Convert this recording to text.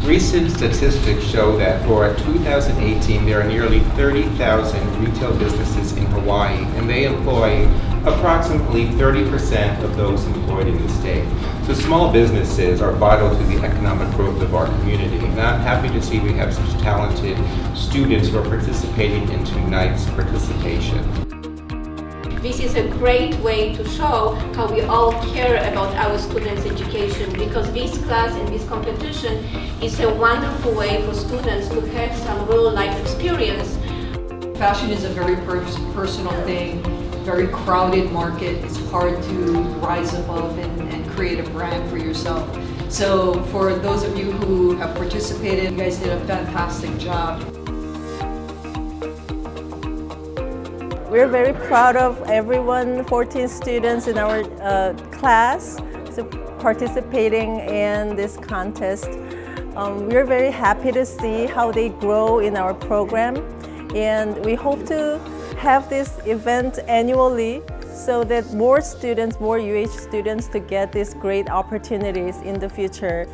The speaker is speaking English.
Recent statistics show that for 2018, there are nearly 30,000 retail businesses in Hawaii, and they employ approximately 30% of those employed in the state. So small businesses are vital to the economic growth of our community, and I'm happy to see we have such talented students who are participating in tonight's participation. This is a great way to show how we all care about our students' education, because this class and this competition is a wonderful way for students to have some real life experience. Fashion is a very personal thing, very crowded market. It's hard to rise above and create a brand for yourself. So for those of you who have participated, you guys did a fantastic job. We're very proud of everyone, 14 students in our class participating in this contest. We're very happy to see how they grow in our program, and we hope to have this event annually so that more students, more UH students to get these great opportunities in the future.